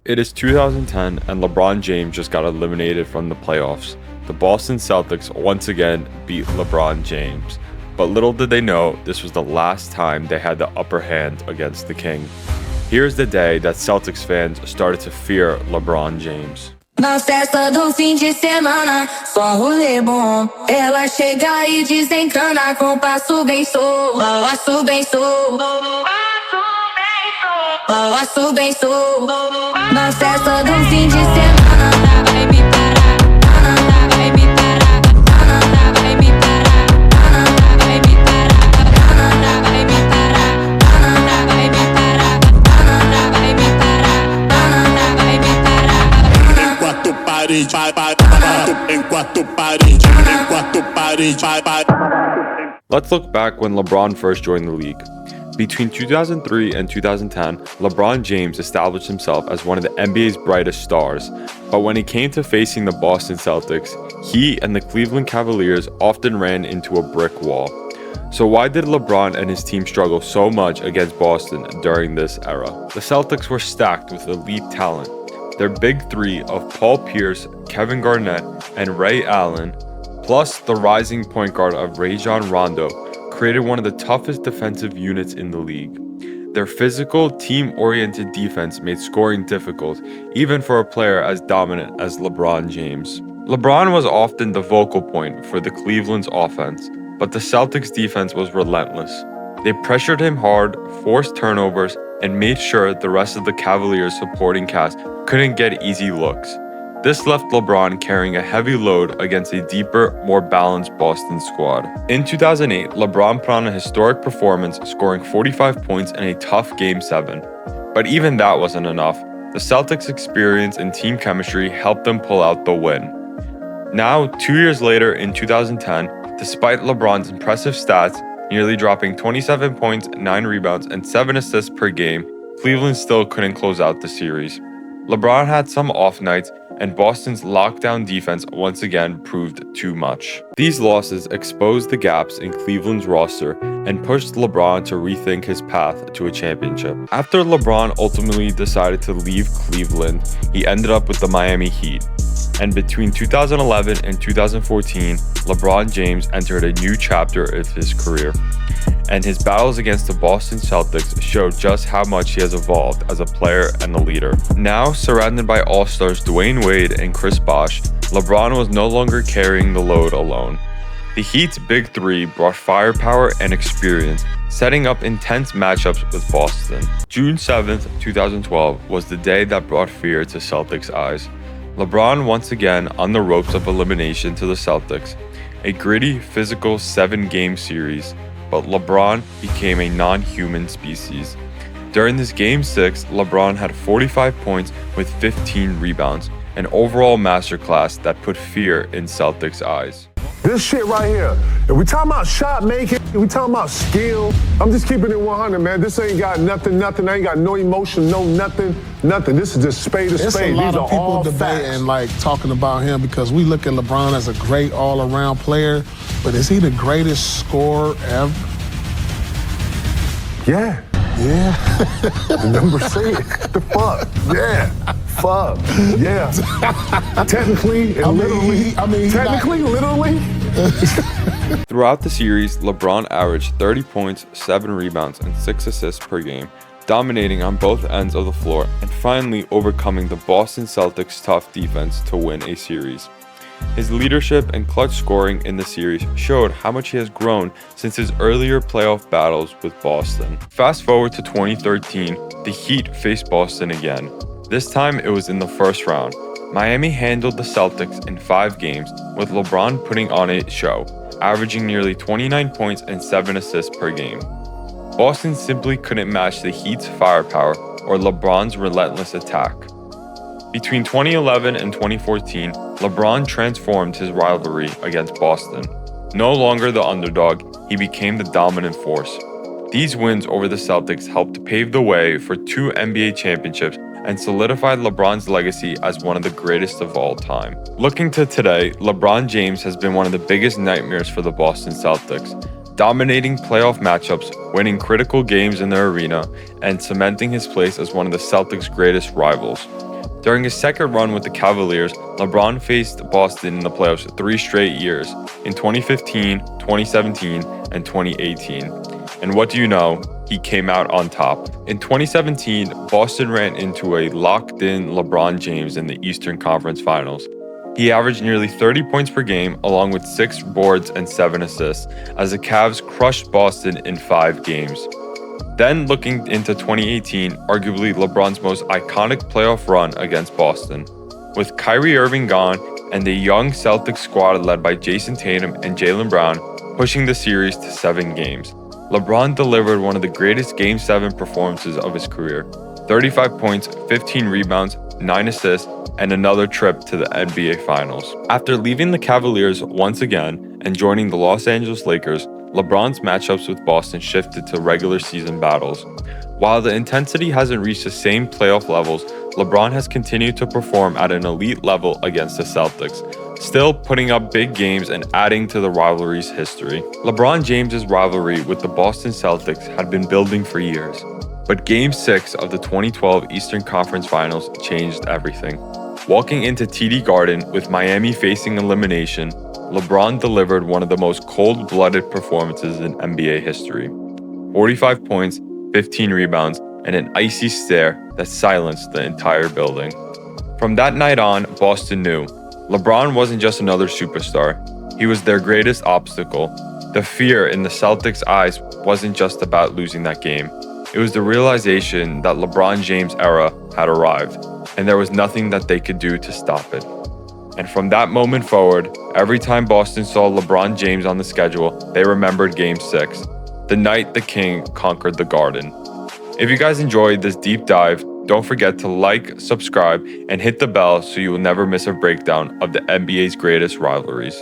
It is 2010 and LeBron James just got eliminated from the playoffs. The Boston Celtics once again beat LeBron James. But little did they know, this was the last time they had the upper hand against the King. Here's the day that Celtics fans started to fear LeBron James. Na festa do fim de semana, só rolê bom. Ela chega e desencana com passo bem solto. Passo bem solto. Passo bem solto. Na festa do fim de semana, nada vai me parar. Nada vai me parar. Nada vai me parar. Nada vai me parar. Nada vai me parar. Nada vai me parar. Nada vai me parar. Nada vai me parar. Enquanto parede. Let's look back when LeBron first joined the league. Between 2003 and 2010, LeBron James established himself as one of the NBA's brightest stars. But when it came to facing the Boston Celtics, he and the Cleveland Cavaliers often ran into a brick wall. So why did LeBron and his team struggle so much against Boston during this era? The Celtics were stacked with elite talent. Their big three of Paul Pierce, Kevin Garnett, and Ray Allen, plus the rising point guard of Rajon Rondo, created one of the toughest defensive units in the league. Their physical, team-oriented defense made scoring difficult, even for a player as dominant as LeBron James. LeBron was often the focal point for the Cleveland's offense, but the Celtics' defense was relentless. They pressured him hard, forced turnovers, and made sure the rest of the Cavaliers' supporting cast couldn't get easy looks. This left LeBron carrying a heavy load against a deeper, more balanced Boston squad. In 2008, LeBron put on a historic performance, scoring 45 points in a tough Game 7. But even that wasn't enough. The Celtics' experience and team chemistry helped them pull out the win. Now, 2 years later in 2010, despite LeBron's impressive stats, nearly dropping 27 points, 9 rebounds, and 7 assists per game, Cleveland still couldn't close out the series. LeBron had some off nights, and Boston's lockdown defense once again proved too much. These losses exposed the gaps in Cleveland's roster and pushed LeBron to rethink his path to a championship. After LeBron ultimately decided to leave Cleveland, he ended up with the Miami Heat. And between 2011 and 2014, LeBron James entered a new chapter of his career. And his battles against the Boston Celtics showed just how much he has evolved as a player and a leader. Now, surrounded by all-stars Dwayne Wade and Chris Bosh, LeBron was no longer carrying the load alone. The Heat's big three brought firepower and experience, setting up intense matchups with Boston. June 7th, 2012 was the day that brought fear to Celtics' eyes. LeBron once again on the ropes of elimination to the Celtics, a gritty, physical 7-game series. But LeBron became a non-human species. During this Game 6, LeBron had 45 points with 15 rebounds, an overall masterclass that put fear in Celtics' eyes. This shit right here, if we talking about shot making, if we talking about skill, I'm just keeping it 100, man. This ain't got nothing. I ain't got no emotion, no nothing. This is just spade to spade. It's a lot These of are people all debating, facts. like, talking about him because we look at LeBron as a great all-around player, but is he the greatest scorer ever? Yeah. The numbers say it. The fuck. Yeah. Fuck. Yeah. Technically and literally. Throughout the series, LeBron averaged 30 points, 7 rebounds, and 6 assists per game, dominating on both ends of the floor and finally overcoming the Boston Celtics' tough defense to win a series. His leadership and clutch scoring in the series showed how much he has grown since his earlier playoff battles with Boston. Fast forward to 2013, the Heat faced Boston again. This time it was in the first round. Miami handled the Celtics in 5 games, with LeBron putting on a show, averaging nearly 29 points and 7 assists per game. Boston simply couldn't match the Heat's firepower or LeBron's relentless attack. Between 2011 and 2014, LeBron transformed his rivalry against Boston. No longer the underdog, he became the dominant force. These wins over the Celtics helped pave the way for 2 NBA championships and solidified LeBron's legacy as one of the greatest of all time. Looking to today, LeBron James has been one of the biggest nightmares for the Boston Celtics, dominating playoff matchups, winning critical games in their arena, and cementing his place as one of the Celtics' greatest rivals. During his second run with the Cavaliers, LeBron faced Boston in the playoffs 3 straight years, in 2015, 2017, and 2018. And what do you know? He came out on top. In 2017, Boston ran into a locked-in LeBron James in the Eastern Conference Finals. He averaged nearly 30 points per game, along with 6 boards and 7 assists, as the Cavs crushed Boston in 5 games. Then looking into 2018, arguably LeBron's most iconic playoff run against Boston. With Kyrie Irving gone and the young Celtics squad led by Jason Tatum and Jaylen Brown pushing the series to 7 games, LeBron delivered one of the greatest Game 7 performances of his career. 35 points, 15 rebounds, 9 assists, and another trip to the NBA Finals. After leaving the Cavaliers once again and joining the Los Angeles Lakers, LeBron's matchups with Boston shifted to regular season battles. While the intensity hasn't reached the same playoff levels, LeBron has continued to perform at an elite level against the Celtics, still putting up big games and adding to the rivalry's history. LeBron James's rivalry with the Boston Celtics had been building for years, but Game 6 of the 2012 Eastern Conference Finals changed everything. Walking into TD Garden with Miami facing elimination, LeBron delivered one of the most cold-blooded performances in NBA history. 45 points, 15 rebounds, and an icy stare that silenced the entire building. From that night on, Boston knew LeBron wasn't just another superstar. He was their greatest obstacle. The fear in the Celtics' eyes wasn't just about losing that game. It was the realization that LeBron James' era had arrived, and there was nothing that they could do to stop it. And from that moment forward, every time Boston saw LeBron James on the schedule, they remembered Game 6, the night the King conquered the Garden. If you guys enjoyed this deep dive, don't forget to like, subscribe, and hit the bell so you will never miss a breakdown of the NBA's greatest rivalries.